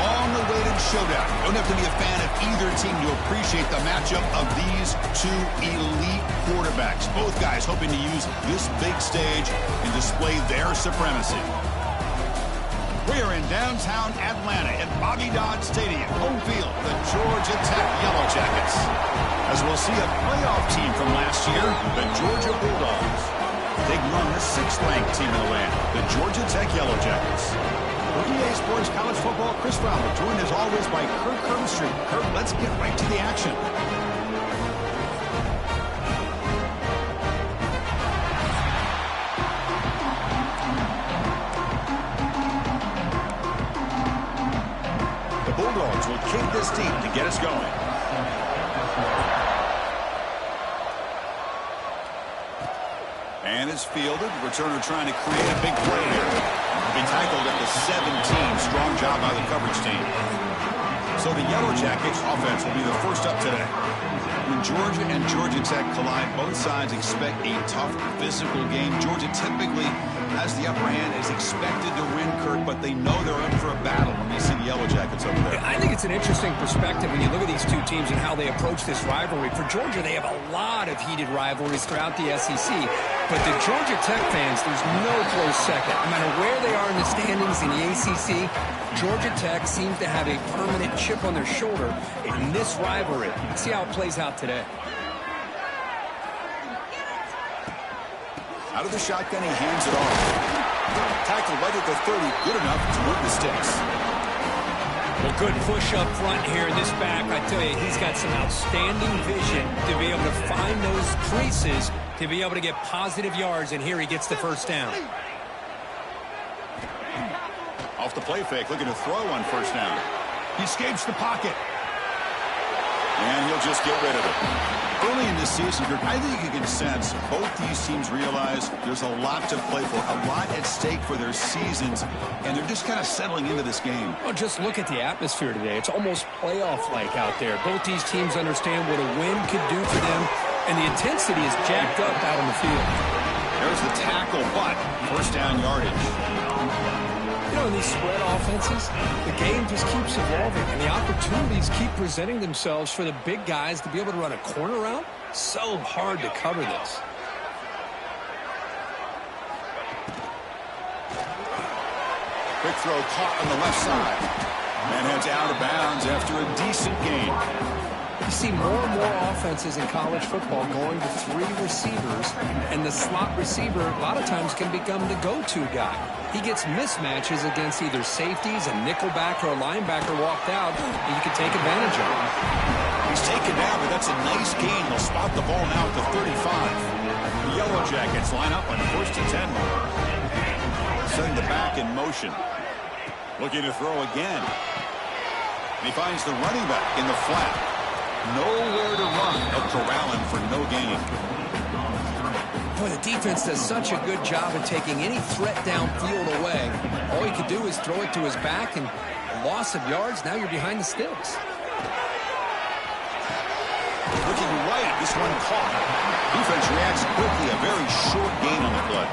long-awaited showdown. You don't have to be a fan of either team to appreciate the matchup of these two elite quarterbacks. Both guys hoping to use this big stage and display their supremacy. We are in downtown Atlanta at Bobby Dodd Stadium, home field, the Georgia Tech Yellow Jackets. As we'll see a playoff team from last year, the Georgia Bulldogs. Taking on the 6th-ranked team in the land, the Georgia Tech Yellow Jackets. For EA Sports College Football, Chris Fowler, joined as always by Kirk Herbstreit. Kirk, let's get right to the action. The Bulldogs will kick this team to get us going. And it's fielded. Returner trying to create a big play here. Be tackled at the 17. Strong job by the coverage team. So the Yellow Jackets offense will be the first up today. When Georgia and Georgia Tech collide, both sides expect a tough physical game. Georgia typically has the upper hand, is expected to win, Kirk, but they know they're in for a battle when they see the Yellow Jackets over there. I think it's an interesting perspective when you look at these two teams and how they approach this rivalry. For Georgia, they have a lot of heated rivalries throughout the SEC. But the Georgia Tech fans, there's no close second. No matter where they are in the standings in the ACC, Georgia Tech seems to have a permanent chip on their shoulder in this rivalry. Let's see how it plays out today. Out of the shotgun, he hands it off. Tackled right at the 30, good enough to move the sticks. Well, good push up front here in this back. I tell you, he's got some outstanding vision to be able to find those creases, to be able to get positive yards, and here he gets the first down. Off the play fake, looking to throw on first down. He escapes the pocket. And he'll just get rid of it. Early in this season, I think you can sense both these teams realize there's a lot to play for, a lot at stake for their seasons, and they're just kind of settling into this game. Well, just look at the atmosphere today. It's almost playoff-like out there. Both these teams understand what a win could do for them, and the intensity is jacked up out on the field. There's the tackle, but first down yardage. You know, in these spread offenses, the game just keeps evolving, and the opportunities keep presenting themselves for the big guys to be able to run a corner route. So hard to cover this. Quick throw caught on the left side. And heads out of bounds after a decent gain. You see more and more offenses in college football going to 3 receivers, and the slot receiver a lot of times can become the go-to guy. He gets mismatches against either safeties, a nickelback, or a linebacker walked out, and you can take advantage of it. He's taken down, but that's a nice gain. They'll spot the ball now at the 35. The Yellow Jackets line up on 1st and 10. Setting the back in motion. Looking to throw again. And he finds the running back in the flat. Nowhere to run. They'll corral him for no gain. Boy, the defense does such a good job of taking any threat downfield away. All he could do is throw it to his back, and a loss of yards, now you're behind the sticks. Looking right, this one caught. Defense reacts quickly, a very short gain on the play.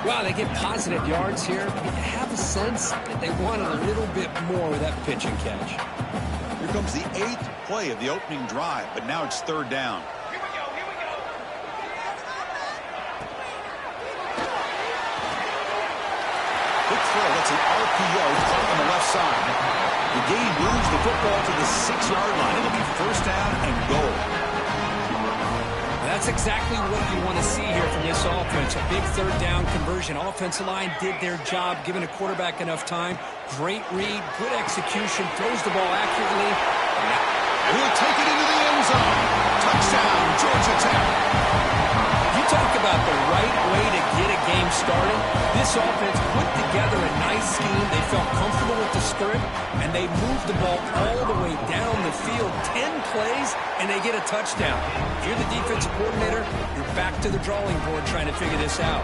Wow, they get positive yards here. You have a sense that they wanted a little bit more with that pitch and catch. Here comes the 8th play of the opening drive, but now it's 3rd down. Quick throw, that's an RPO caught on the left side. The gain moves the football to the 6-yard line. It'll be first down and goal. That's exactly what you want to see here from this offense. A big 3rd down conversion. Offensive line did their job, giving the quarterback enough time. Great read, good execution, throws the ball accurately. And he'll take it into the end zone. Touchdown, Georgia Tech. You talk about the right way to get a game started. This offense put together a nice scheme. They felt comfortable with the script, and they moved the ball all the way down the field. 10 plays, and they get a touchdown. If you're the defensive coordinator, you're back to the drawing board trying to figure this out.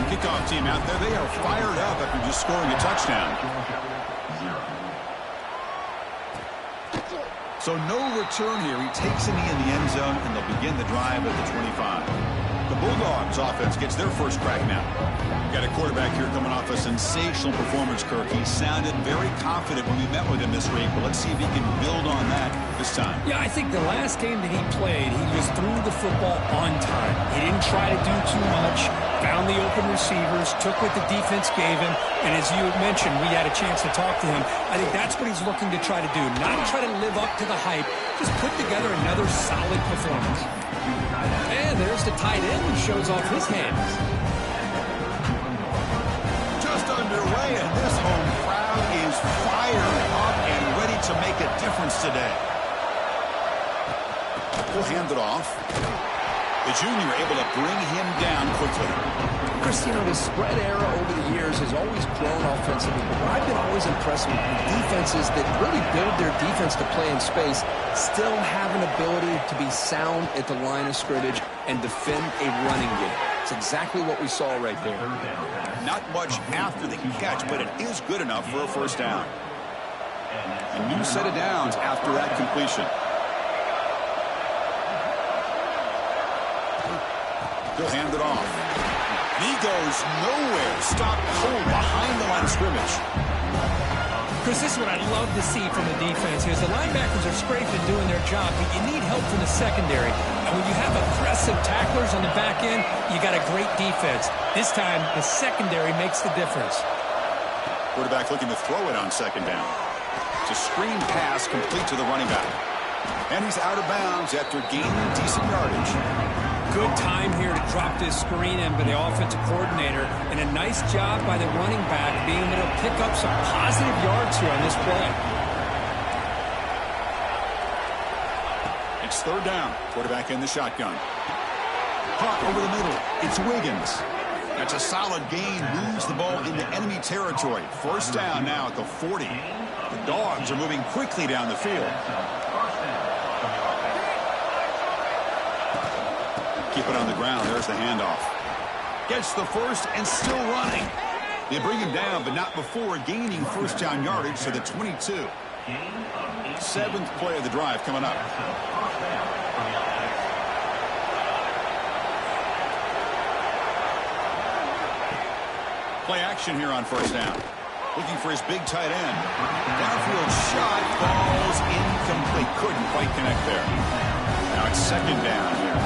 The kickoff team out there, they are fired up after just scoring a touchdown. So no return here. He takes a knee in the end zone, and they'll begin the drive at the 25. The Bulldogs offense gets their first crack now. Got a quarterback here coming off a a sensational performance, Kirk. He sounded very confident when we met with him this week, but let's see if he can build on that this time. Yeah, I think the last game that he played, he just threw the football on time. He didn't try to do too much, found the open receivers, took what the defense gave him, and as you mentioned, we had a chance to talk to him. I think that's what he's looking to try to do, not try to live up to the hype, just put together another solid performance. And there's the tight end who shows off his hands. Just underway, and this home crowd is fired up and ready to make a difference today. He'll hand it off. The junior able to bring him down quickly. Chris, the spread era over the years has always grown offensively, but I've been always impressed with defenses that really build their defense to play in space, still have an ability to be sound at the line of scrimmage and defend a running game. It's exactly what we saw right there. Not much after the catch, but it is good enough for a first down. A new set of downs after that completion. He'll hand it off. He goes nowhere. Stopped cold behind the line of scrimmage. Chris, this is what I'd love to see from the defense. As the linebackers are scraping doing their job, but you need help from the secondary. And when you have aggressive tacklers on the back end, you got a great defense. This time, the secondary makes the difference. Quarterback looking to throw it on second down. It's a screen pass complete to the running back. And he's out of bounds after gaining decent yardage. Good time here to drop this screen in by the offensive coordinator, and a nice job by the running back being able to pick up some positive yards here on this play. It's third down. Quarterback in the shotgun. Caught over the middle. It's Wiggins. That's a solid gain. Moves the ball into enemy territory. First down now at the 40. The Dogs are moving quickly down the field. Keep it on the ground. There's the handoff. Gets the first and still running. They bring him down, but not before gaining first down yardage to the 22. Seventh play of the drive coming up. Play action here on first down. Looking for his big tight end. Downfield shot falls incomplete. Couldn't quite connect there. Now it's second down here.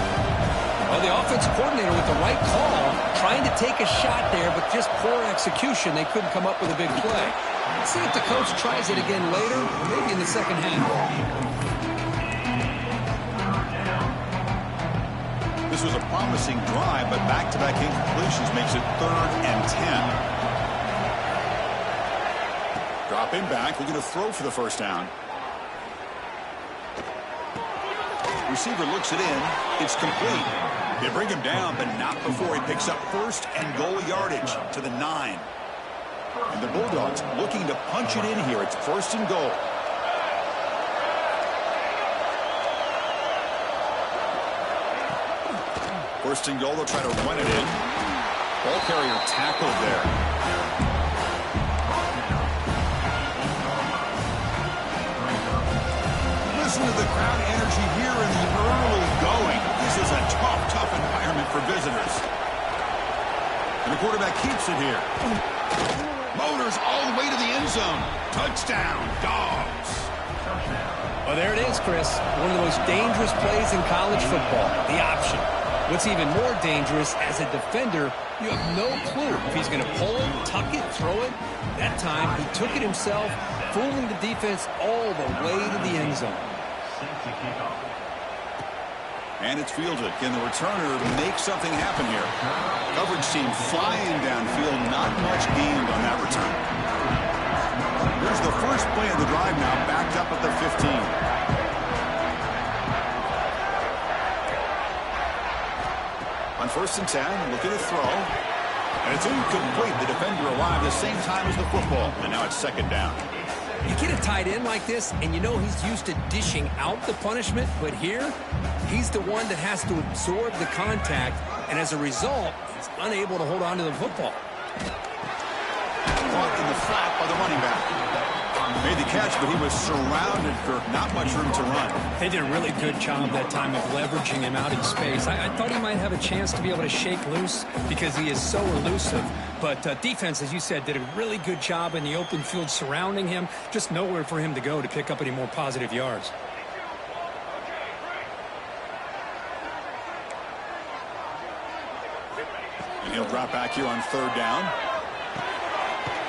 Well, the offensive coordinator with the right call, trying to take a shot there, but just poor execution. They couldn't come up with a big play. Let's see if the coach tries it again later, maybe in the second half. This was a promising drive, but back-to-back incompletions makes it 3rd and 10. Dropping back, looking to throw for the first down. Receiver looks it in. It's complete. They bring him down, but not before he picks up first and goal yardage to the 9. And the Bulldogs looking to punch it in here. It's first and goal. First and goal, they'll try to run it in. Ball carrier tackled there. Listen to the crowd energy here in the early going. This is a tough environment for visitors. And the quarterback keeps it here. Motors all the way to the end zone. Touchdown, Dogs. Well, there it is, Chris. One of the most dangerous plays in college football, the option. What's even more dangerous, as a defender, you have no clue if he's going to pull it, tuck it, throw it. That time, he took it himself, fooling the defense all the way to the end zone. And it's fielded. Can the returner make something happen here? Coverage team flying downfield. Not much gained on that return. Here's the first play of the drive now, backed up at the 15. On first and 10, looking to throw. And it's incomplete. The defender arrived the same time as the football. And now it's second down. You get a tight end like this, and you know he's used to dishing out the punishment, but here, he's the one that has to absorb the contact, and as a result, he's unable to hold on to the football. Caught in the flat by the running back. Made the catch, but he was surrounded for not much room to run. They did a really good job that time of leveraging him out in space. I thought he might have a chance to be able to shake loose because he is so elusive. But defense, as you said, did a really good job in the open field surrounding him. Just nowhere for him to go to pick up any more positive yards. And he'll drop back here on third down.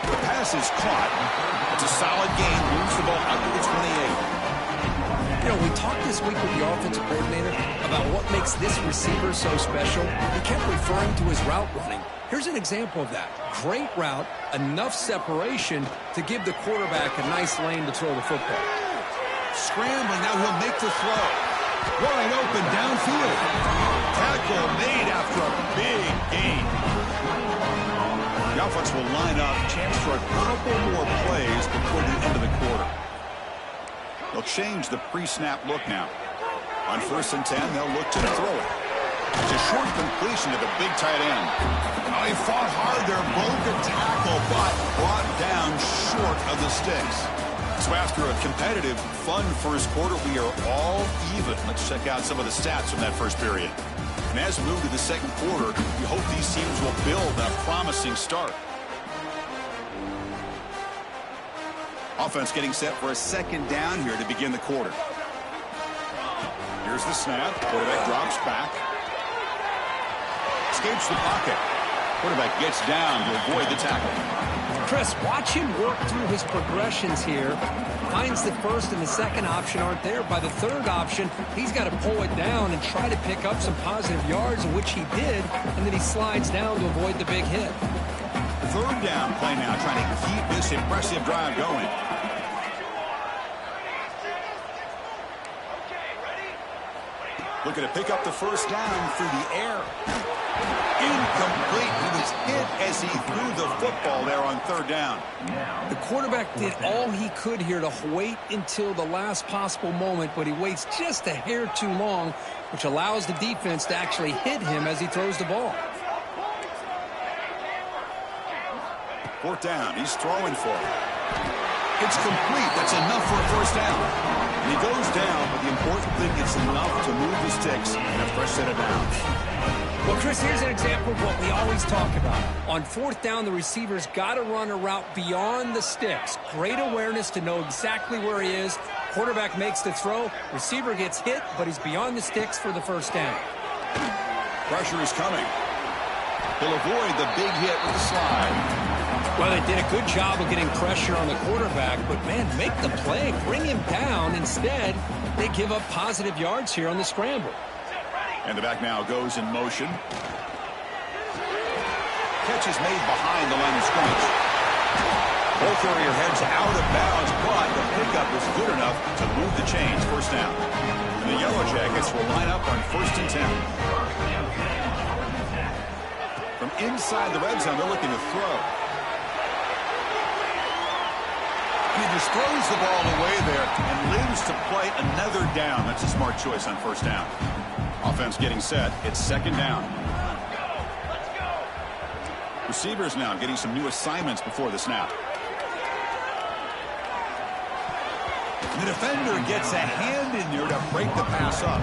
The pass is caught. It's a solid gain. Moves the ball up to the 28. You know, we talked this week with the offensive coordinator about what makes this receiver so special. He kept referring to his route running. Here's an example of that. Great route, enough separation to give the quarterback a nice lane to throw the football. Scrambling, now he'll make the throw. Wide open downfield. Tackle made after a big gain. The offense will line up, chance for a couple more plays before the end of the quarter. They'll change the pre-snap look now. On 1st and 10, they'll look to throw it. It's a short completion to the big tight end. Oh, he fought hard there, broke a tackle, but brought down short of the sticks. So after a competitive, fun first quarter, we are all even. Let's check out some of the stats from that first period. And as we move to the second quarter, we hope these teams will build on a promising start. Offense getting set for a second down here to begin the quarter. Here's the snap. Quarterback drops back. Escapes the pocket. Quarterback gets down to avoid the tackle. Chris, watch him work through his progressions here. Finds the first and the second option aren't there. By the third option, he's got to pull it down and try to pick up some positive yards, which he did, and then he slides down to avoid the big hit. Third down play now, trying to keep this impressive drive going. Looking to pick up the first down through the air. Incomplete. He was hit as he threw the football there on third down. The quarterback did all he could here to wait until the last possible moment, but he waits just a hair too long, which allows the defense to actually hit him as he throws the ball. Fourth down. He's throwing for it. It's complete. That's enough for a first down. And he goes down, but the important thing is enough to move the sticks and a fresh set of downs. Well, Chris, here's an example of what we always talk about. On fourth down, the receiver's got to run a route beyond the sticks. Great awareness to know exactly where he is. Quarterback makes the throw. Receiver gets hit, but he's beyond the sticks for the first down. Pressure is coming. He'll avoid the big hit with the slide. Well, they did a good job of getting pressure on the quarterback, but, man, make the play, bring him down. Instead, they give up positive yards here on the scramble. And the back now goes in motion. Catch is made behind the line of scrimmage. Ball carrier heads out of bounds, but the pickup is good enough to move the chains. First down. And the Yellow Jackets will line up on 1st and 10. From inside the red zone, they're looking to throw. He just throws the ball away there and lives to play another down. That's a smart choice on first down. Offense getting set. It's second down. Receivers now getting some new assignments before the snap. The defender gets a hand in there to break the pass up.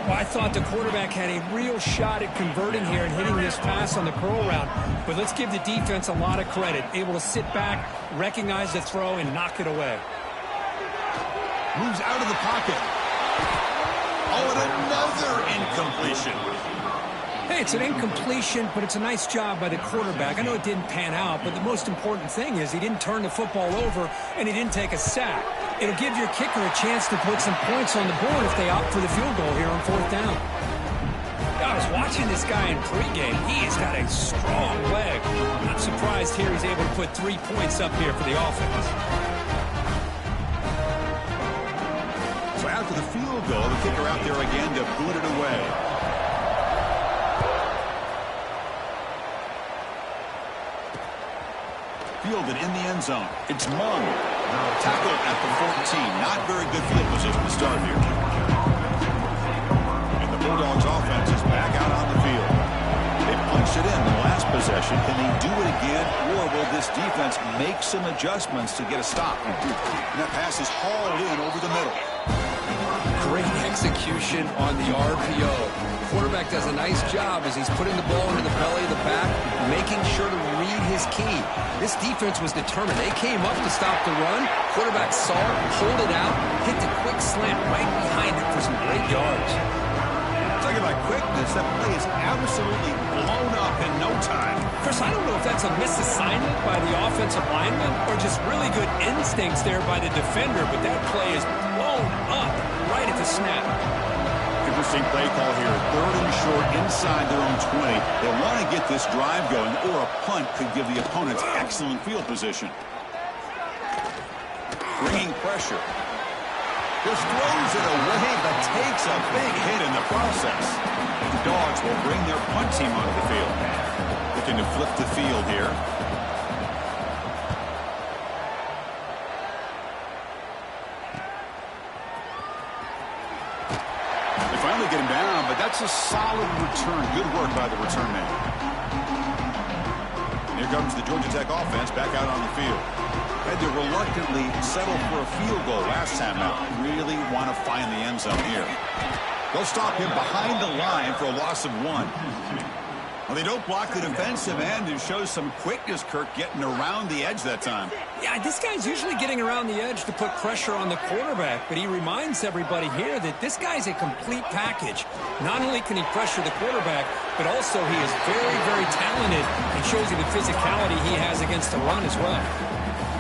Well, I thought the quarterback had a real shot at converting here and hitting this pass on the curl route. But let's give the defense a lot of credit. Able to sit back, recognize the throw, and knock it away. Moves out of the pocket. Oh, and another incompletion. Hey, it's an incompletion, but it's a nice job by the quarterback. I know it didn't pan out, but the most important thing is he didn't turn the football over and he didn't take a sack. It'll give your kicker a chance to put some points on the board if they opt for the field goal here on fourth down. I was watching this guy in pregame. He has got a strong leg. I'm not surprised here he's able to put 3 points up here for the offense. So after the field goal, the kicker out there again to boot it away. Fielded in the end zone. It's Mung. Tackled at the 14. Not very good field position to start here. And the Bulldogs offense is back out on the field. They punched it in the last possession. Can they do it again, or will this defense make some adjustments to get a stop? And that pass is hauled in over the middle. Great execution on the RPO. Quarterback does a nice job as he's putting the ball into the belly of the back, making sure to read his key. This defense was determined. They came up to stop the run. Quarterback saw it, pulled it out, hit the quick slant right behind it for some great yards. Talking about quickness, that play is absolutely blown up in no time. Chris, I don't know if that's a misassignment by the offensive lineman or just really good instincts there by the defender, but that play is blown up right at the snap. Interesting play call here. 3rd and short inside their own 20. They want to get this drive going, or a punt could give the opponents excellent field position. Bringing pressure. Just throws it away, but takes a big hit in the process. The Dogs will bring their punt team onto the field. Looking to flip the field here. They finally get him down, but that's a solid return. Good work by the return man. And here comes the Georgia Tech offense back out on the field. Had to reluctantly settle for a field goal last time out. Really want to find the end zone here. They'll stop him behind the line for a loss of 1. Well, they don't block the defensive end and show some quickness, Kirk, getting around the edge that time. Yeah, this guy's usually getting around the edge to put pressure on the quarterback, but he reminds everybody here that this guy's a complete package. Not only can he pressure the quarterback, but also he is very, very talented and shows you the physicality he has against the run as well.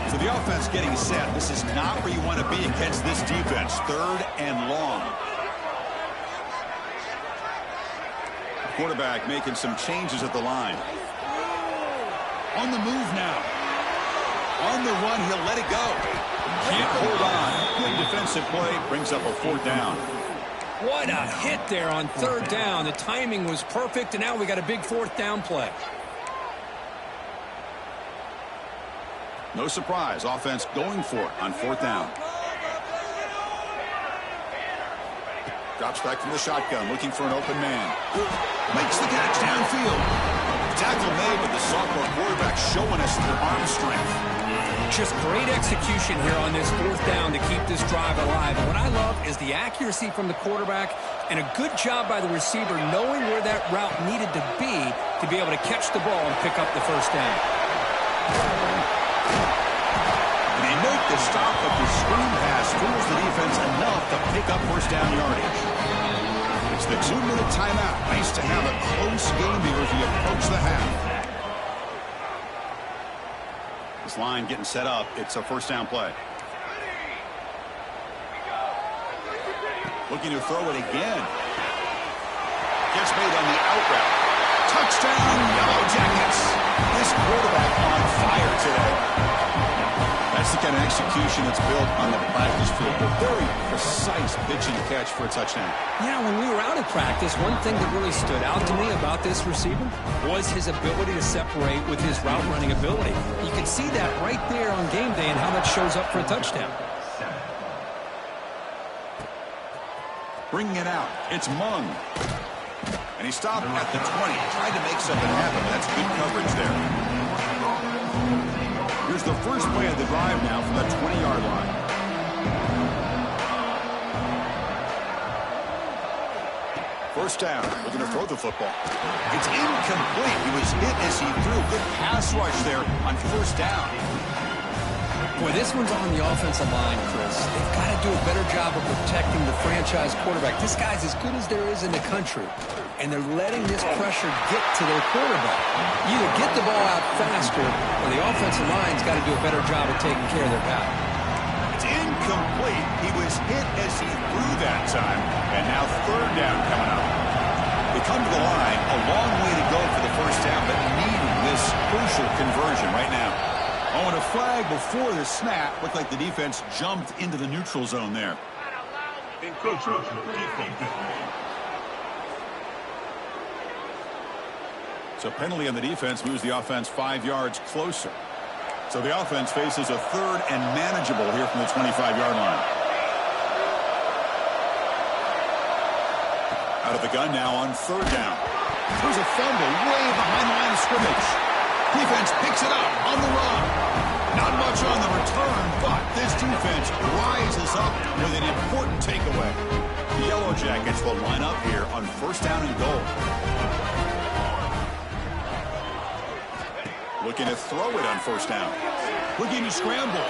So the offense getting set. This is not where you want to be against this defense. 3rd and long. Quarterback making some changes at the line. On the move now. On the run, he'll let it go. Can't hold on. Good defensive play. Brings up a 4th down. What a hit there on 3rd down. The timing was perfect, and now we got a big 4th down play. No surprise. Offense going for it on 4th down. Drops back from the shotgun, looking for an open man. Makes the catch downfield. Tackle made, but the sophomore quarterback showing us their arm strength. Just great execution here on this 4th down to keep this drive alive. And what I love is the accuracy from the quarterback and a good job by the receiver knowing where that route needed to be able to catch the ball and pick up the 1st down. And they make the stop, but the screen pass fools the defense enough to pick up 1st down yardage. It's the 2-minute timeout. Nice to have a close game here as we approach the half. This line getting set up. It's a 1st down play. Looking to throw it again. Gets made on the out route. Touchdown, Yellow Jackets. This quarterback on fire today. That's the kind of execution that's built on the practice field. A very precise pitch and catch for a touchdown. Yeah, when we were out at practice, one thing that really stood out to me about this receiver was his ability to separate with his route running ability. You can see that right there on game day and how that shows up for a touchdown. Bringing it out. It's Mung. And he stopped at the 20. Tried to make something happen, but that's good coverage there. Here's the first play of the drive now from that 20-yard line. First down. Looking to throw the football. It's incomplete. He was hit as he threw. Good pass rush there on 1st down. Boy, this one's on the offensive line, Chris. They've got to do a better job of protecting the franchise quarterback. This guy's as good as there is in the country, and they're letting this pressure get to their quarterback. Either get the ball out faster, or the offensive line's got to do a better job of taking care of their guy. It's incomplete. He was hit as he threw that time, and now 3rd down coming up. They come to the line, a long way to go for the 1st down, but needing this crucial conversion right now. Oh, and a flag before the snap. Looked like the defense jumped into the neutral zone there. So penalty on the defense moves the offense 5 yards closer. So the offense faces a 3rd and manageable here from the 25-yard line. Out of the gun now on 3rd down. There's a fumble way behind the line of scrimmage. Defense picks it up on the run. Not much on the return, but this defense rises up with an important takeaway. The Yellow Jackets will line up here on first down and goal. Looking to throw it on first down. Looking to scramble.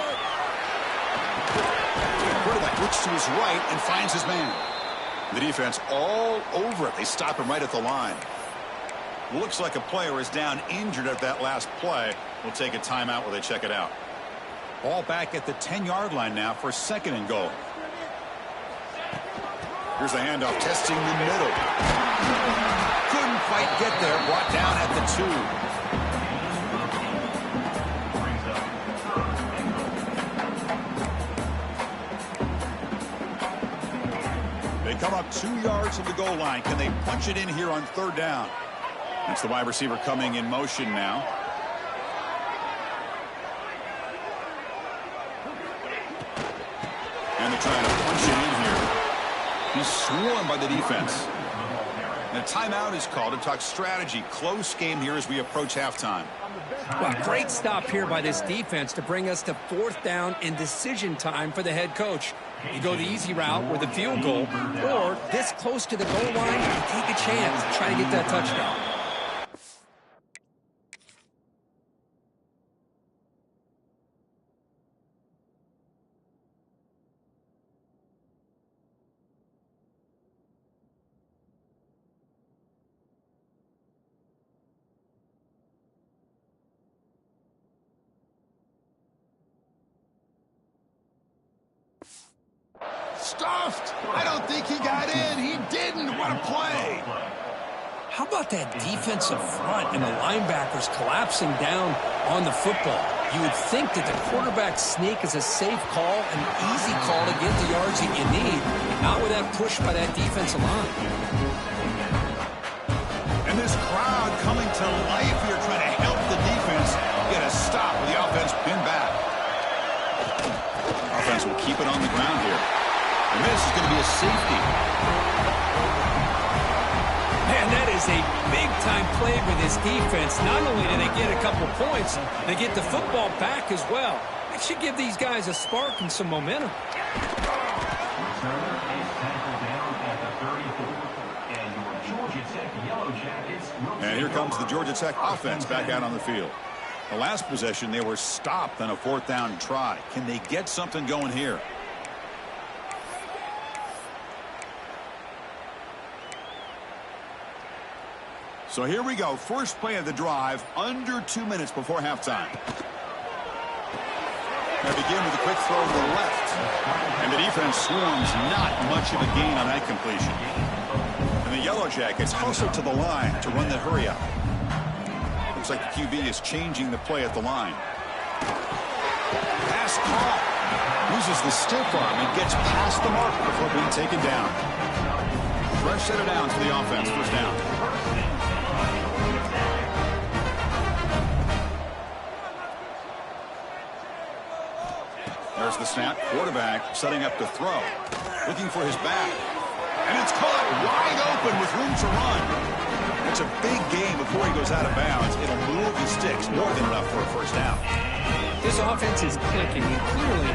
The quarterback looks to his right and finds his man. The defense all over it. They stop him right at the line. Looks like a player is down injured at that last play. We'll take a timeout while they check it out. Ball back at the 10-yard line now for second and goal. Here's the handoff, testing the middle. Couldn't quite get there. Brought down at the 2. They come up 2 yards from the goal line. Can they punch it in here on third down? It's the wide receiver coming in motion now. And they're trying to punch it in here. He's swarmed by the defense. And a timeout is called to talk strategy. Close game here as we approach halftime. Well, great stop here by this defense to bring us to fourth down and decision time for the head coach. You go the easy route with a field goal, or this close to the goal line, you take a chance to try to get that touchdown. Stuffed. I don't think he got in. He didn't. What a play. How about that defensive front and the linebackers collapsing down on the football? You would think that the quarterback sneak is a safe call, an easy call to get the yards that you need, not with that push by that defensive line. And this crowd coming to life here, trying to help the defense get a stop with the offense pinned back. Offense will keep it on the ground here. And this is going to be a safety. Man, that is a big-time play for this defense. Not only do they get a couple points, they get the football back as well. It should give these guys a spark and some momentum. And here comes the Georgia Tech offense back out on the field. The last possession, they were stopped on a fourth down try. Can they get something going here? So here we go. First play of the drive, under 2 minutes before halftime. They begin with a quick throw to the left. And the defense swarms, not much of a gain on that completion. And the Yellow Jackets hustle to the line to run the hurry up. Looks like the QB is changing the play at the line. Pass caught. Uses the stiff arm and gets past the mark before being taken down. Fresh set of downs for the offense. First down. There's the snap. Quarterback setting up to throw. Looking for his back. And it's caught wide open with room to run. It's a big game before he goes out of bounds. It'll move the sticks more than enough for a first down. This offense is clicking, and clearly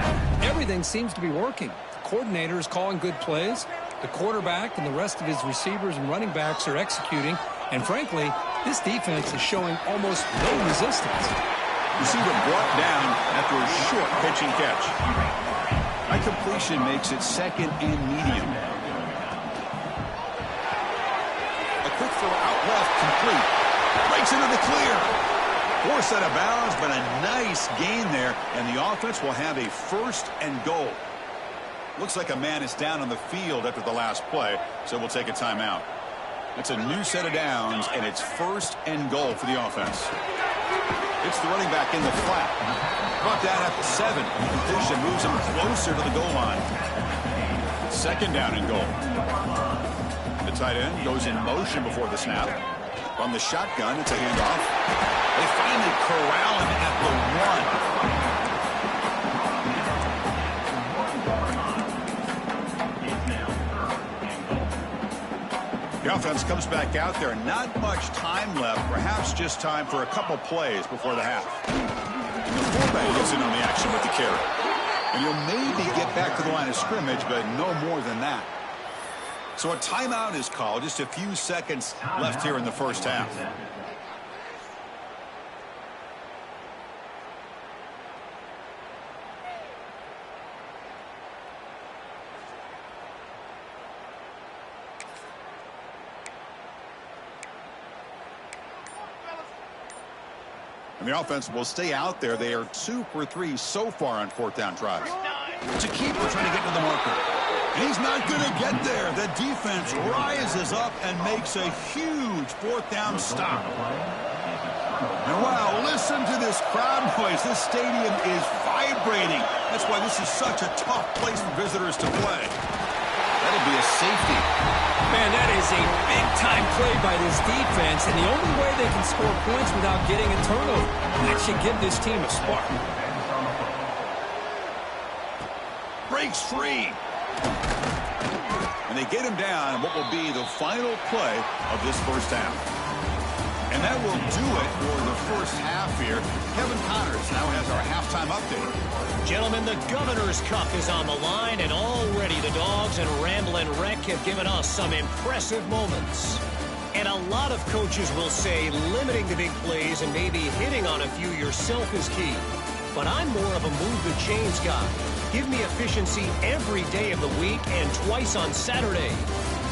everything seems to be working. The coordinator is calling good plays. The quarterback and the rest of his receivers and running backs are executing. And frankly, this defense is showing almost no resistance. Receiver brought down after a short pitch and catch. That completion makes it second and medium. A quick throw out left, complete. Breaks into the clear. Forced out of bounds, but a nice gain there, and the offense will have a first and goal. Looks like a man is down on the field after the last play, so we'll take a timeout. It's a new set of downs, and it's first and goal for the offense. It's the running back in the flat. Brought down at the 7. Completion moves him closer to the goal line. Second down and goal. The tight end goes in motion before the snap. From the shotgun, it's a handoff. They finally corral him at the 1. offense comes back out there. Not much time left. Perhaps just time for a couple plays before the half. And the fullback gets in on the action with the carry. And he'll maybe get back to the line of scrimmage, but no more than that. So a timeout is called. Just a few seconds left here in the first half. And the offense will stay out there. They are 2 for 3 so far on fourth down drives. It's a keeper trying to get to the marker. And he's not going to get there. The defense rises up and makes a huge fourth down stop. And wow, listen to this crowd noise. This stadium is vibrating. That's why this is such a tough place for visitors to play. That'll be a safety. Man, that is a big-time play by this defense, and the only way they can score points without getting a turnover. That should give this team a spark. Breaks free. And they get him down in what will be the final play of this first half. And that will do it for the first half here. Kevin Connors now has our halftime update. Gentlemen, the Governor's Cup is on the line, and already the Dogs and Ramblin' Wreck have given us some impressive moments. And a lot of coaches will say limiting the big plays and maybe hitting on a few yourself is key. But I'm more of a move the chains guy. Give me efficiency every day of the week and twice on Saturday.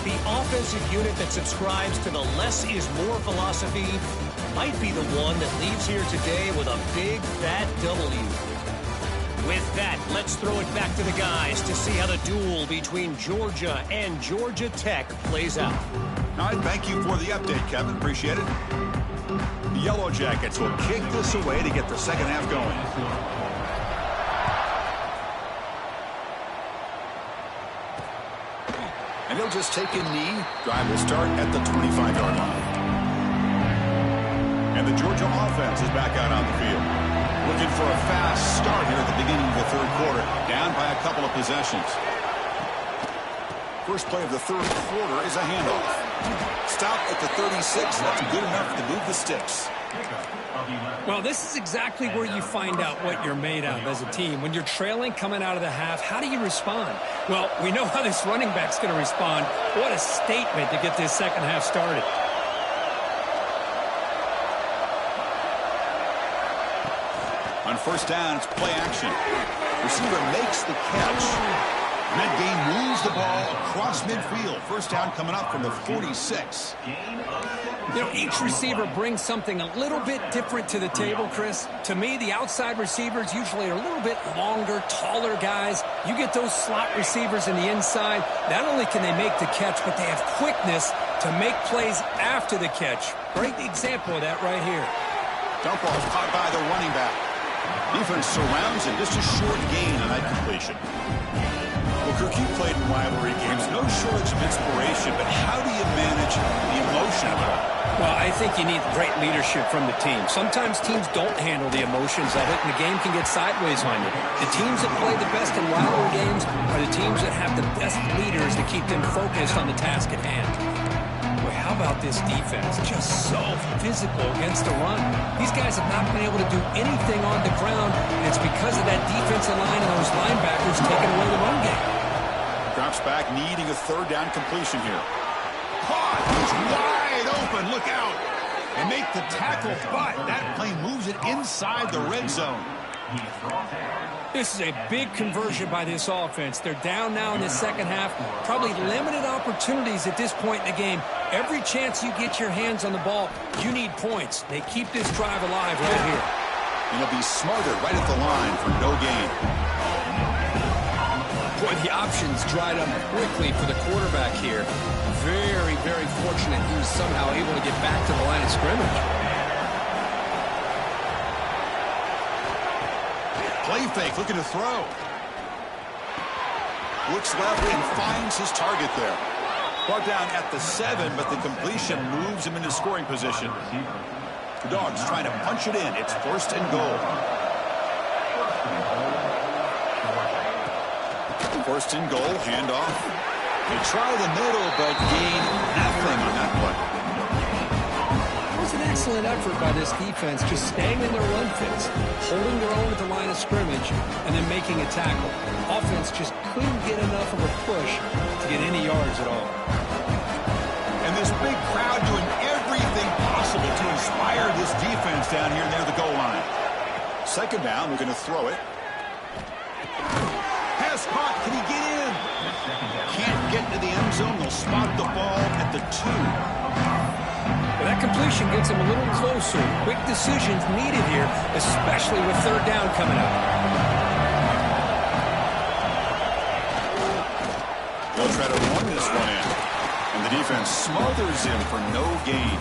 The offensive unit that subscribes to the less is more philosophy might be the one that leaves here today with a big, fat W. With that, let's throw it back to the guys to see how the duel between Georgia and Georgia Tech plays out. All right, thank you for the update, Kevin. Appreciate it. The Yellow Jackets will kick this away to get the second half going. And he'll just take a knee. Drive will start at the 25-yard line. And the Georgia offense is back out on the field. Looking for a fast start here at the beginning of the third quarter. Down by a couple of possessions. First play of the third quarter is a handoff. Stop at the 36. That's good enough to move the sticks. Well, this is exactly where you find out what you're made of as a team. When you're trailing coming out of the half, how do you respond? Well, we know how this running back's going to respond. What a statement to get this second half started. On first down, it's play action. Receiver makes the catch. And that game moves the ball across midfield. First down coming up from the 46. You know, each receiver brings something a little bit different to the table, Chris. To me, the outside receivers usually are a little bit longer, taller guys. You get those slot receivers in the inside. Not only can they make the catch, but they have quickness to make plays after the catch. Great example of that right here. Dump off caught by the running back. Defense surrounds him. Just a short gain on that completion. Well, Kirk, you played in rivalry games. No shortage of inspiration, but how do you manage the emotion of it all? Well, I think you need great leadership from the team. Sometimes teams don't handle the emotions of it, and the game can get sideways on you. The teams that play the best in rivalry games are the teams that have the best leaders to keep them focused on the task at hand. Well, how about this defense? Just so physical against the run. These guys have not been able to do anything on the ground, and it's because of that defensive line and those linebackers taking away the run game. Drops back, needing a third down completion here. Caught! He's wide open. Look out! And make the tackle, but that play moves it inside the red zone. This is a big conversion by this offense. They're down now in the second half. Probably limited opportunities at this point in the game. Every chance you get your hands on the ball, you need points. They keep this drive alive right here. And he'll be smarter right at the line for no gain. Boy, the options dried up quickly for the quarterback here. Very, very fortunate he was somehow able to get back to the line of scrimmage. Play fake, looking to throw. Looks left and finds his target there. Brought down at the 7, but the completion moves him into scoring position. The Dogs trying to punch it in. It's first and goal. First and goal, handoff. They try the middle, but gain nothing on that play. It was an excellent effort by this defense, just staying in their run fits, holding their own at the line of scrimmage, and then making a tackle. Offense just couldn't get enough of a push to get any yards at all. And this big crowd doing everything possible to inspire this defense down here near the goal line. Second down, we're going to throw it. Pass caught. Can he get in? Can't get to the end zone. They'll spot the ball at the 2. Well, that completion gets him a little closer. Quick decisions needed here, especially with third down coming up. They'll try to run this one in. And the defense smothers him for no gain.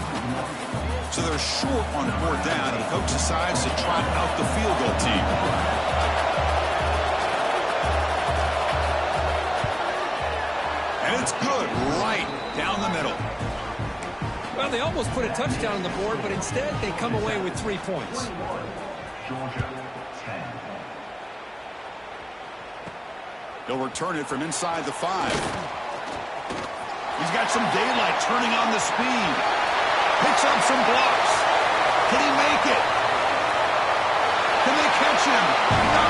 So they're short on 4th down, and the coach decides to trot out the field goal team. And it's good right down the middle. Well, they almost put a touchdown on the board, but instead they come away with 3 points. He'll return it from inside the 5. He's got some daylight turning on the speed. Picks up some blocks. Can he make it? Can they catch him? No!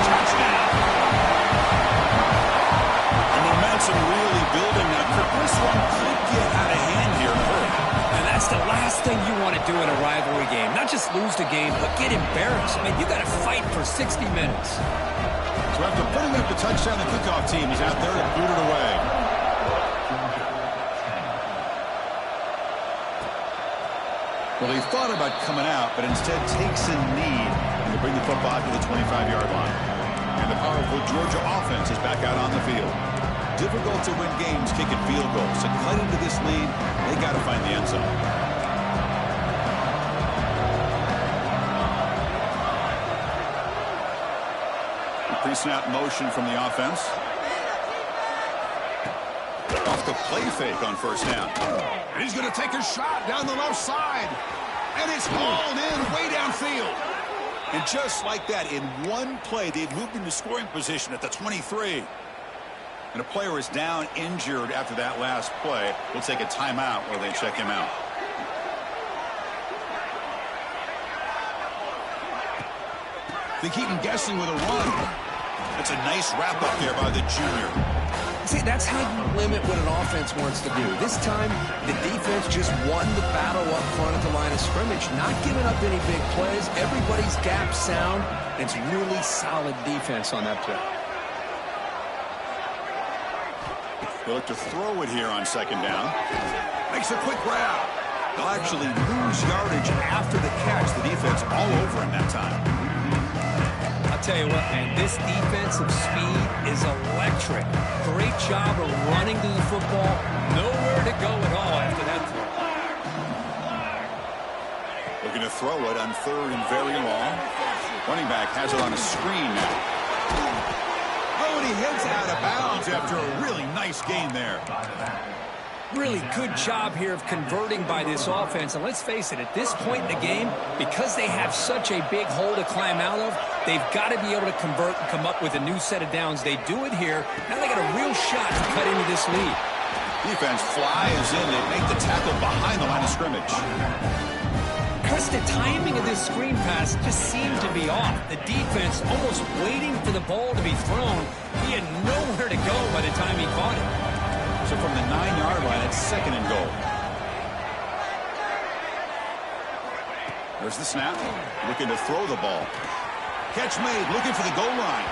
Touchdown! The momentum really building now. This one could get out of hand here in a hurry. And that's the last thing you want to do in a rivalry game. Not just lose the game, but get embarrassed. I mean, you got to fight for 60 minutes. So after putting up the touchdown, the kickoff team is out there to boot it away. Well, he thought about coming out, but instead takes a knee and to bring the football to the 25-yard line. And the powerful Georgia offense is back out on the field. Difficult to win games kicking field goals. To cut into this lead, they got to find the end zone. Pre-snap motion from the offense. Off the play fake on 1st down. And he's going to take a shot down the left side. And it's hauled in way downfield. And just like that, in one play, they've moved into scoring position at the 23. And a player is down injured after that last play. We'll take a timeout while they check him out. They keep him guessing with a run. That's a nice wrap-up there by the junior. See, that's how you limit what an offense wants to do. This time, the defense just won the battle up front at the line of scrimmage, not giving up any big plays. Everybody's gap sound. It's really solid defense on that play. They look to throw it here on 2nd down. Makes a quick grab. They'll actually lose yardage after the catch. The defense all over him that time. I'll tell you what, man, this defensive speed is electric. Great job of running to the football. Nowhere to go at all after that throw. Looking to throw it on 3rd and very long. Running back has it on a screen now. Oh, and he heads out of bounds after a really nice gain there. Really good job here of converting by this offense. And let's face it, at this point in the game, because they have such a big hole to climb out of, they've got to be able to convert and come up with a new set of downs. They do it here. Now they got a real shot to cut into this lead. Defense flies in. They make the tackle behind the line of scrimmage. Chris, the timing of this screen pass just seemed to be off. The defense almost waiting for the ball to be thrown. He had nowhere to go by the time he caught it. So from the 9-yard line, it's 2nd and goal. There's the snap. Looking to throw the ball. Catch made, looking for the goal line.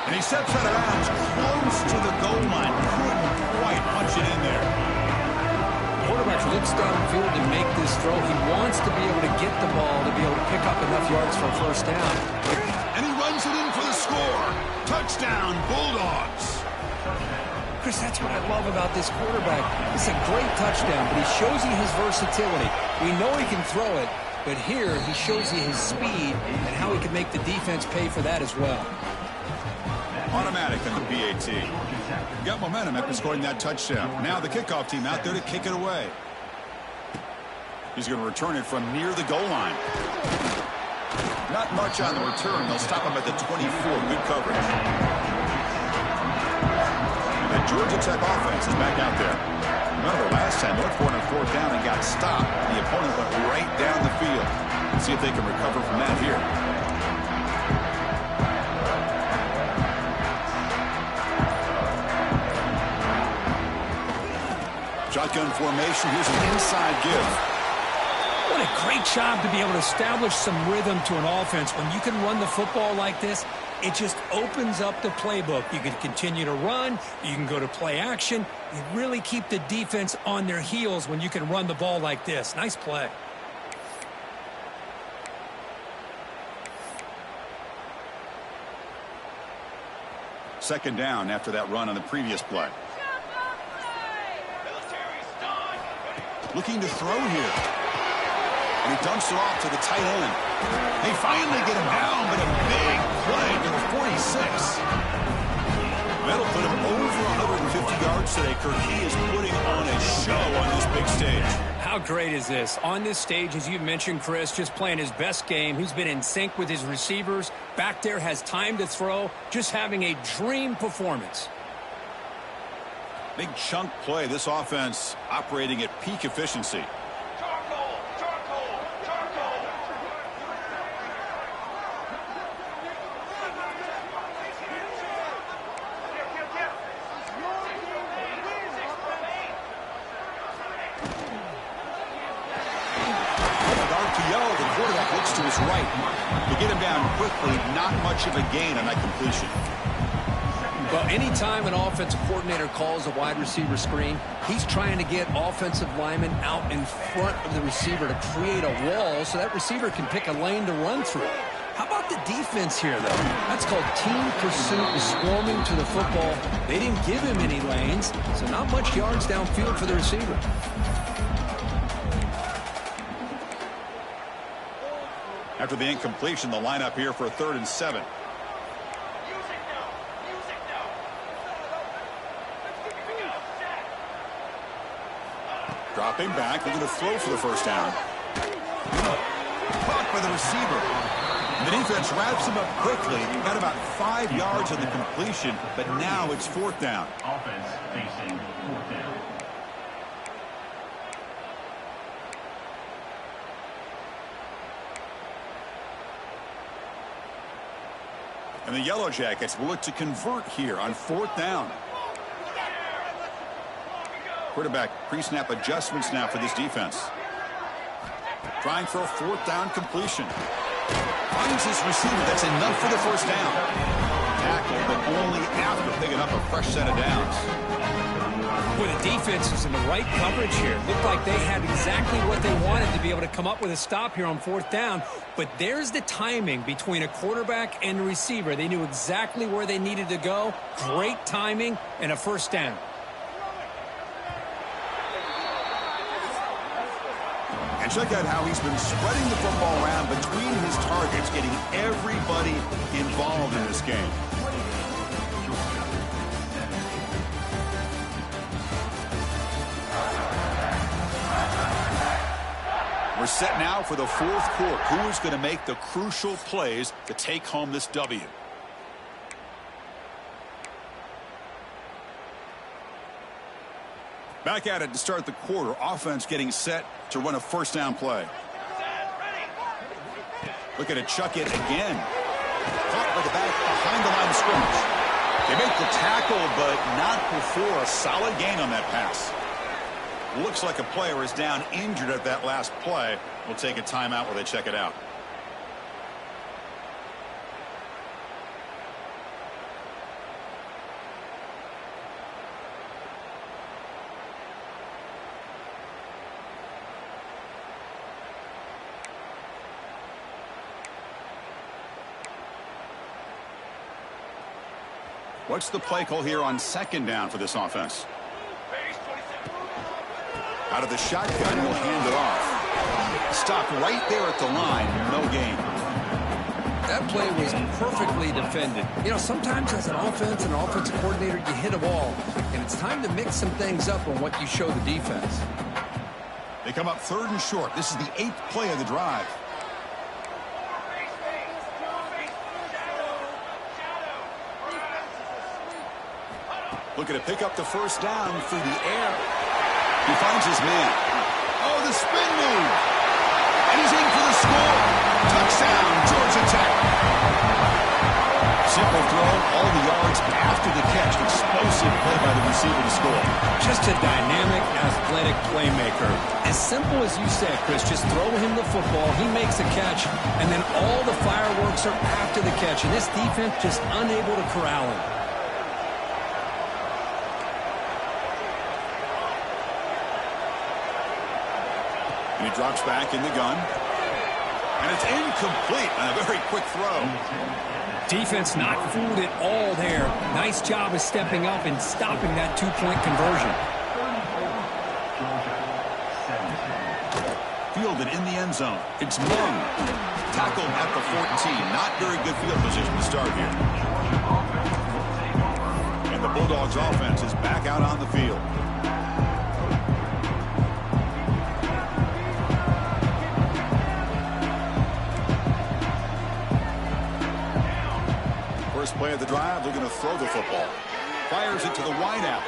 And he steps out of bounds close to the goal line. Couldn't quite punch it in there. Quarterback looks downfield to make this throw. He wants to be able to get the ball to be able to pick up enough yards for a 1st down. And he runs it in for the score. Touchdown, Bulldogs. Chris, that's what I love about this quarterback. It's a great touchdown, but he shows you his versatility. We know he can throw it, but here he shows you his speed and how he can make the defense pay for that as well. Automatic on the PAT. Got momentum after scoring that touchdown. Now the kickoff team out there to kick it away. He's going to return it from near the goal line. Not much on the return. They'll stop him at the 24. Good coverage. The Georgia Tech offense is back out there. Remember, last time they went for it on 4th down and got stopped. The opponent went right down the field. Let's see if they can recover from that here. Shotgun formation. Here's an inside give. What a great job to be able to establish some rhythm to an offense. When you can run the football like this, it just opens up the playbook. You can continue to run. You can go to play action. You really keep the defense on their heels when you can run the ball like this. Nice play. Second down after that run on the previous play. Looking to throw here. And he dumps it off to the tight end. They finally get him down, but a big play to the 46. That'll put him over 150 yards today. Kirk, he is putting on a show on this big stage. How great is this? On this stage, as you mentioned, Chris, just playing his best game. He's been in sync with his receivers. Back there, has time to throw. Just having a dream performance. Big chunk play. This offense operating at peak efficiency. To his right. To get him down quickly, not much of a gain on that completion. Well, anytime an offensive coordinator calls a wide receiver screen, he's trying to get offensive linemen out in front of the receiver to create a wall so that receiver can pick a lane to run through. How about the defense here, though? That's called team pursuit and swarming to the football. They didn't give him any lanes, so not much yards downfield for the receiver. After the incompletion, the lineup here for a 3rd and 7. Dropping back, looking to throw for the first down. Caught by the receiver. The defense wraps him up quickly. Got about 5 yards on the completion, but now it's 4th down. Offense facing 4th down. And the Yellow Jackets will look to convert here on 4th down. Quarterback pre-snap adjustments now for this defense. Trying for a 4th down completion. Finds his receiver. That's enough for the first down. Tackle, but only after picking up a fresh set of downs. Boy, the defense is in the right coverage here. Looked like they had exactly what they wanted to be able to come up with a stop here on 4th down. But there's the timing between a quarterback and a receiver. They knew exactly where they needed to go. Great timing and a first down. And check out how he's been spreading the football around between his targets, getting everybody involved in this game. We're set now for the 4th quarter. Who is going to make the crucial plays to take home this W? Back at it to start the quarter. Offense getting set to run a first down play. Looking to chuck it again. Caught by the back behind the line of scrimmage. They make the tackle, but not before a solid gain on that pass. Looks like a player is down injured at that last play. We'll take a timeout while they check it out. What's the play call here on 2nd down for this offense? Out of the shotgun, will hand it off. Stopped right there at the line. No gain. That play was perfectly defended. You know, sometimes as an offense and an offensive coordinator, you hit a ball, and it's time to mix some things up on what you show the defense. They come up 3rd and short. This is the 8th play of the drive. Looking to pick up the first down through the air. He finds his man. Oh, the spin move. And he's in for the score. Touchdown, Georgia Tech. Simple throw, all the yards after the catch. Explosive play by the receiver to score. Just a dynamic, athletic playmaker. As simple as you said, Chris, just throw him the football, he makes a catch, and then all the fireworks are after the catch. And this defense just unable to corral him. And he drops back in the gun. And it's incomplete on a very quick throw. Defense not fooled at all there. Nice job of stepping up and stopping that two-point conversion. Fielded in the end zone. It's Mung. Tackled at the 14. Not very good field position to start here. And the Bulldogs offense is back out on the field. First play of the drive, looking to throw the football. Fires it to the wideout.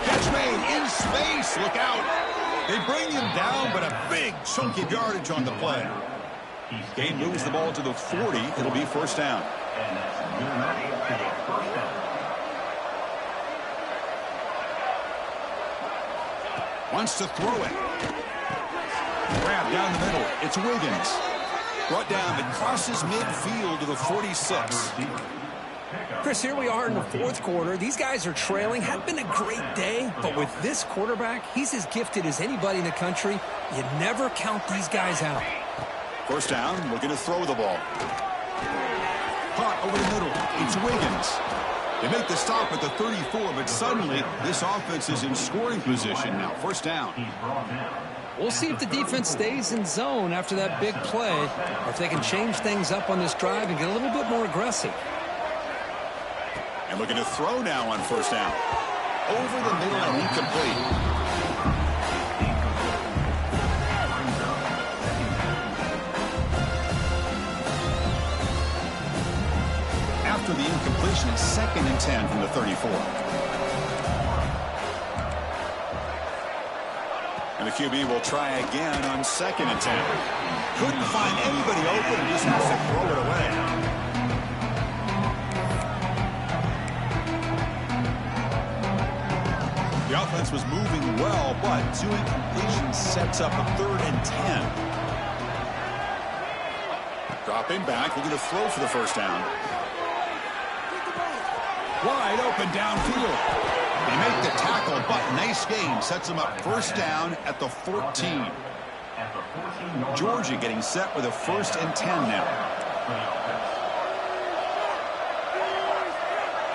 Catch made in space. Look out. They bring him down, but a big chunk of yardage on the play. Gain moves the ball to the 40. It'll be first down. Wants to throw it. Grab down the middle. It's Wiggins. Brought down, but crosses midfield to the 46. Chris, here we are in the fourth quarter. These guys are trailing. Hadn't been a great day, but with this quarterback, he's as gifted as anybody in the country. You never count these guys out. First down, looking to throw the ball. Caught over the middle. It's Wiggins. They make the stop at the 34, but suddenly this offense is in scoring position now. First down. We'll see if the defense stays in zone after that big play, or if they can change things up on this drive and get a little bit more aggressive. And looking to throw now on first down. Over the middle and incomplete. After the incompletion, it's 2nd and 10 from the 34. And the QB will try again on 2nd and 10. Couldn't find anybody open and just has to throw it away. The offense was moving well, but 2 incompletions sets up a 3rd and 10. Dropping back, looking to throw for the first down. Wide open downfield. They make the tackle, but nice game. Sets them up first down at the 14. Georgia getting set with a 1st and 10 now.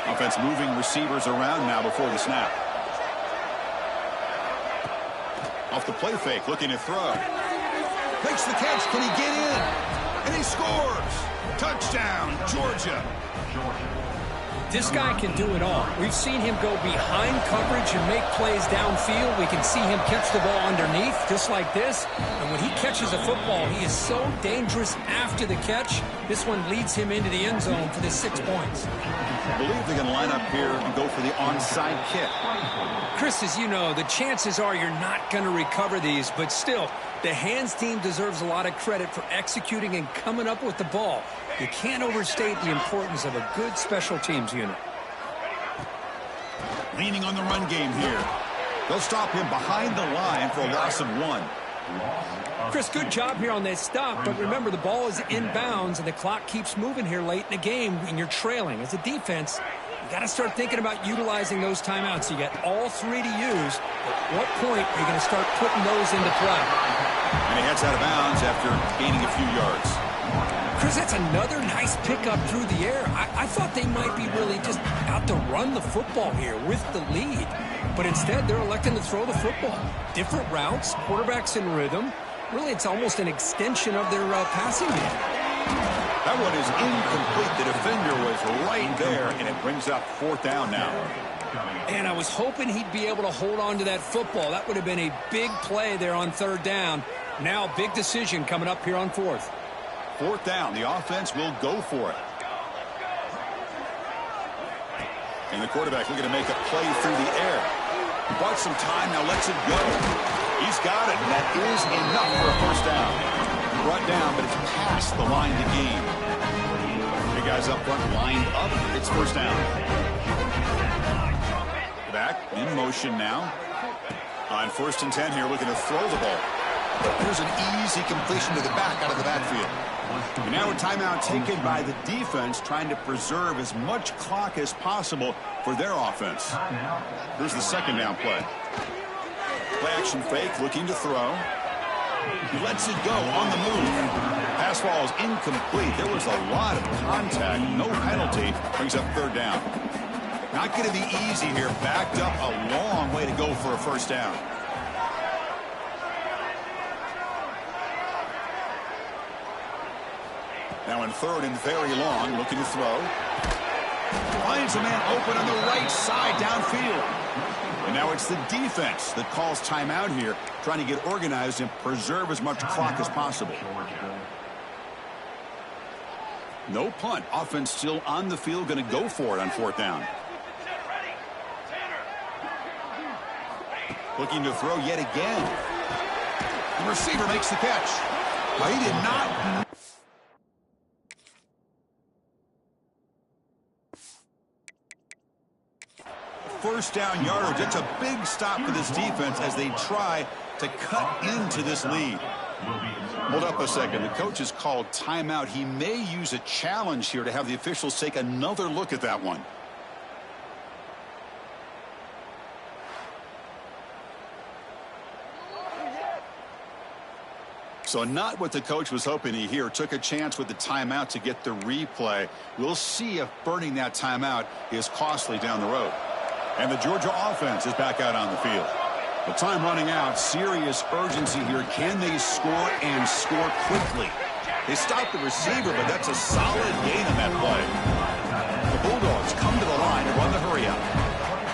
Offense moving receivers around now before the snap. Off the play fake, looking to throw. Makes the catch. Can he get in? And he scores. Touchdown, Georgia. This guy can do it all. We've seen him go behind coverage and make plays downfield. We can see him catch the ball underneath, just like this. And when he catches a football, he is so dangerous after the catch. This one leads him into the end zone for the 6 points. I believe they're going to line up here and go for the onside kick. Chris, as you know, the chances are you're not going to recover these, but still, the hands team deserves a lot of credit for executing and coming up with the ball. You can't overstate the importance of a good special teams unit. Leaning on the run game here. They'll stop him behind the line for a loss of 1. Chris, good job here on that stop, but remember the ball is inbounds and the clock keeps moving here late in the game and you're trailing. As a defense, you got to start thinking about utilizing those timeouts. You got all 3 to use. At what point are you going to start putting those into play? And he heads out of bounds after gaining a few yards. Chris, that's another nice pickup through the air. I thought they might be really just out to run the football here with the lead. But instead, they're electing to throw the football. Different routes, quarterbacks in rhythm. Really, it's almost an extension of their passing game. That one is incomplete. The defender was right there, and it brings up 4th down now. And I was hoping he'd be able to hold on to that football. That would have been a big play there on 3rd down. Now, big decision coming up here on 4th. 4th down. The offense will go for it. And the quarterback looking to make a play through the air. He bought some time, now lets it go. He's got it, and that is enough for a first down. Brought down, but it's past the line to gain. The guys up front lined up. It's first down. Back in motion now. On 1st and 10 here, looking to throw the ball. There's an easy completion to the back out of the backfield. And now a timeout taken by the defense, trying to preserve as much clock as possible for their offense. Here's the second down play. Play action fake, looking to throw. He lets it go on the move. Pass ball is incomplete. There was a lot of contact. No penalty. Brings up 3rd down. Not going to be easy here. Backed up a long way to go for a first down. Now in 3rd and very long, looking to throw. Finds a man open on the right side downfield. And now it's the defense that calls timeout here, trying to get organized and preserve as much clock as possible. No punt. Offense still on the field, going to go for it on 4th down. Looking to throw yet again. The receiver makes the catch. Well, he did not. First down yardage. It's a big stop for this defense as they try to cut into this lead. Hold up a second. The coach has called timeout. He may use a challenge here to have the officials take another look at that one. So not what the coach was hoping to hear. Took a chance with the timeout to get the replay. We'll see if burning that timeout is costly down the road. And the Georgia offense is back out on the field. The time running out. Serious urgency here. Can they score and score quickly? They stopped the receiver, but that's a solid gain on that play. The Bulldogs come to the line and run the hurry up.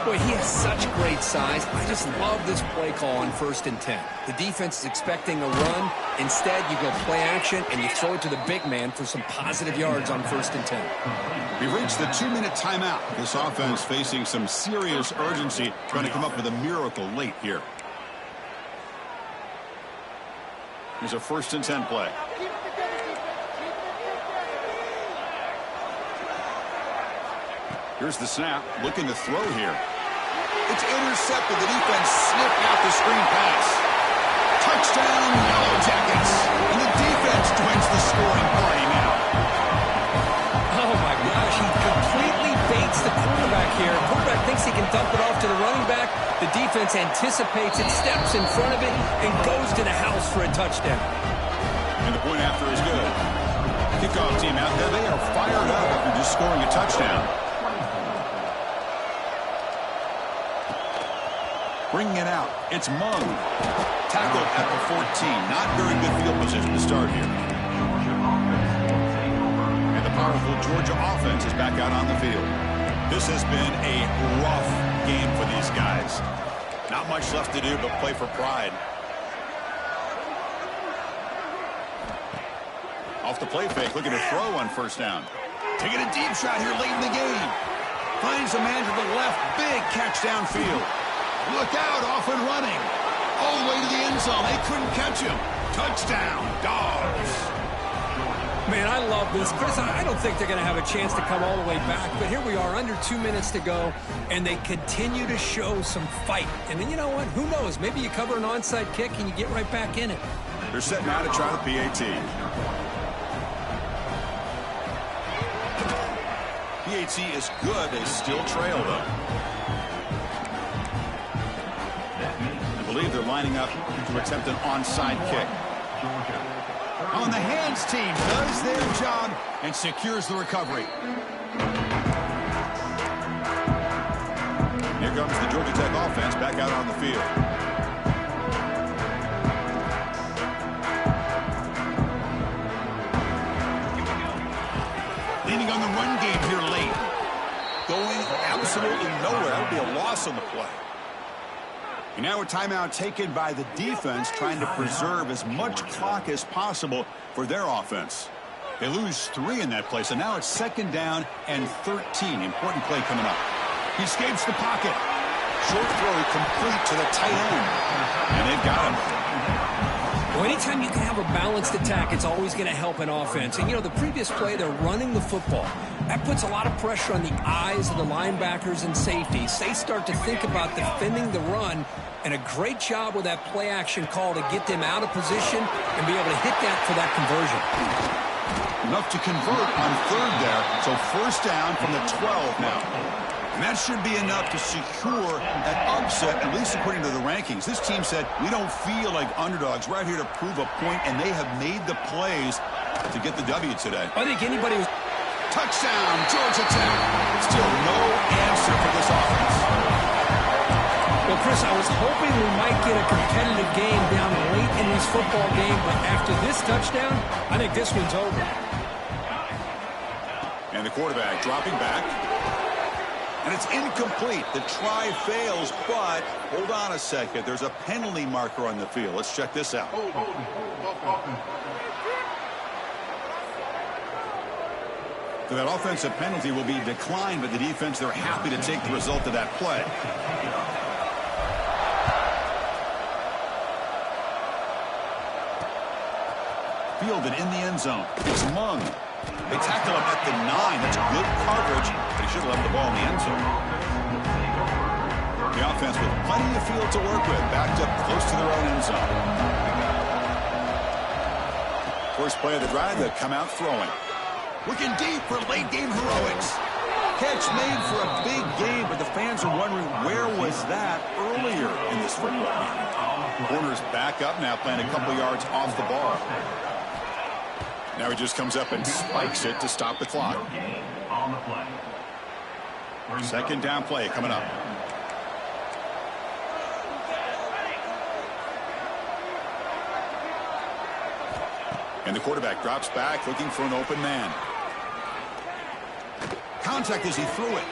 Boy, he has such great size. I just love this play call on 1st and 10. The defense is expecting a run. Instead, you go play action, and you throw it to the big man for some positive yards on 1st and 10. We've reached the 2-minute timeout. This offense facing some serious urgency, trying to come up with a miracle late here. Here's a 1st and 10 play. Here's the snap, looking to throw here. It's intercepted. The defense snipped out the screen pass. Touchdown, Yellow Jackets. And the defense joins the scoring party now. Oh, my gosh. He completely baits the quarterback here. The quarterback thinks he can dump it off to the running back. The defense anticipates it, steps in front of it, and goes to the house for a touchdown. And the point after is good. Kickoff team out there. They are fired up after just scoring a touchdown. Bringing it out. It's Mung. Tackled at the 14. Not very good field position to start here. And the powerful Georgia offense is back out on the field. This has been a rough game for these guys. Not much left to do but play for pride. Off the play fake, looking to throw on 1st down. Taking a deep shot here late in the game. Finds a man to the left. Big catch downfield. Look out, off and running. All the way to the end zone. They couldn't catch him. Touchdown, Dogs. Man, I love this. Chris, I don't think they're going to have a chance to come all the way back, but here we are, under 2 minutes to go, and they continue to show some fight. And then you know what? Who knows? Maybe you cover an onside kick and you get right back in it. They're setting out to try the PAT. PAT is good. They still trail, though. I believe they're lining up to attempt an onside kick. On the hands team does their job and secures the recovery. Here comes the Georgia Tech offense back out on the field. Leaning on the run game here late. Going absolutely nowhere. That would be a loss on the play. And now a timeout taken by the defense, trying to preserve as much clock as possible for their offense. They lose 3 in that play, so now it's 2nd down and 13. Important play coming up. He escapes the pocket. Short throw complete to the tight end. And they've got him. Well, anytime you can have a balanced attack, it's always going to help an offense. And, the previous play, they're running the football. That puts a lot of pressure on the eyes of the linebackers and safeties. They start to think about defending the run, and a great job with that play-action call to get them out of position and be able to hit that for that conversion. Enough to convert on third there. So first down from the 12 now. And that should be enough to secure an upset, at least according to the rankings. This team said, we don't feel like underdogs. We're out here to prove a point, and they have made the plays to get the W today. I think anybody who's... Touchdown, Georgia Tech. Still no answer for this offense. Well, Chris, I was hoping we might get a competitive game down late in this football game, but after this touchdown, I think this one's over. And the quarterback dropping back. And it's incomplete. The try fails, but hold on a second. There's a penalty marker on the field. Let's check this out. So that offensive penalty will be declined, but the defense, they're happy to take the result of that play. Fielded in the end zone. It's Mung. They tackle him at the 9. That's good coverage. They should have left the ball in the end zone. The offense with plenty of field to work with. Backed up close to their own end zone. First play of the drive, they've come out throwing. Looking deep for late game heroics. Catch made for a big game, but the fans are wondering where was that earlier in this football game. Corner's back up now, playing a couple yards off the ball. Now he just comes up and spikes it to stop the clock. Second down play coming up. And the quarterback drops back looking for an open man. Contact as he threw it.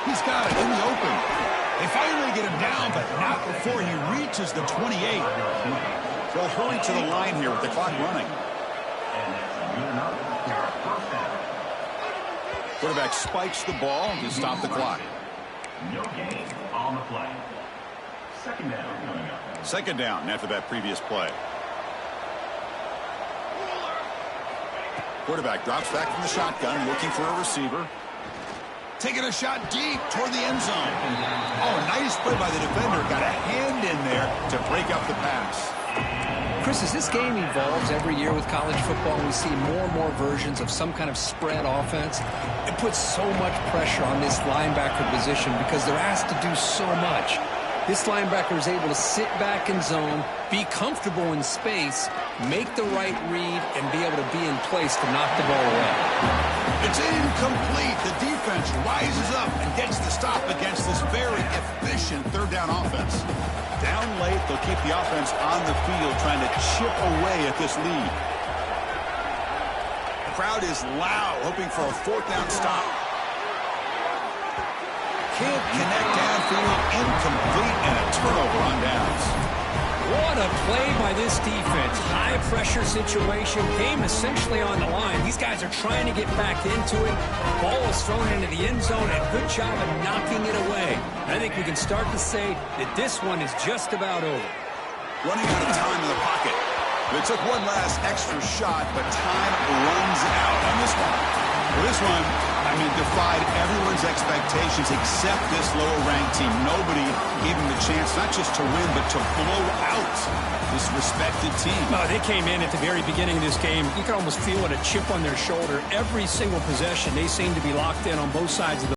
He's got it in the open. They finally get him down, but not before he reaches the 28. They'll hurry to the line here with the clock running. Quarterback spikes the ball to stop the clock. No gain on the play. Second down coming up. Second down after that previous play. Quarterback drops back from the shotgun, looking for a receiver. Taking a shot deep toward the end zone. Oh, nice play by the defender. Got a hand in there to break up the pass. Chris, as this game evolves every year with college football, we see more and more versions of some kind of spread offense. It puts so much pressure on this linebacker position because they're asked to do so much. This linebacker is able to sit back in zone, be comfortable in space, make the right read, and be able to be in place to knock the ball away. It's incomplete. The defense rises up and gets the stop against this very efficient third down offense. Down late, they'll keep the offense on the field trying to chip away at this lead. The crowd is loud, hoping for a fourth down stop. Can't connect downfield, incomplete, and a turnover on downs. What a play by this defense. High pressure situation, game essentially on the line. These guys are trying to get back into it. Ball is thrown into the end zone, and good job of knocking it away. I think we can start to say that this one is just about over. Running out of time in the pocket. They took one last extra shot, but time runs out on this one. Well, this one, defied everyone's expectations except this lower-ranked team. Nobody gave them the chance not just to win, but to blow out this respected team. They came in at the very beginning of this game. You could almost feel it, a chip on their shoulder. Every single possession, they seemed to be locked in on both sides of the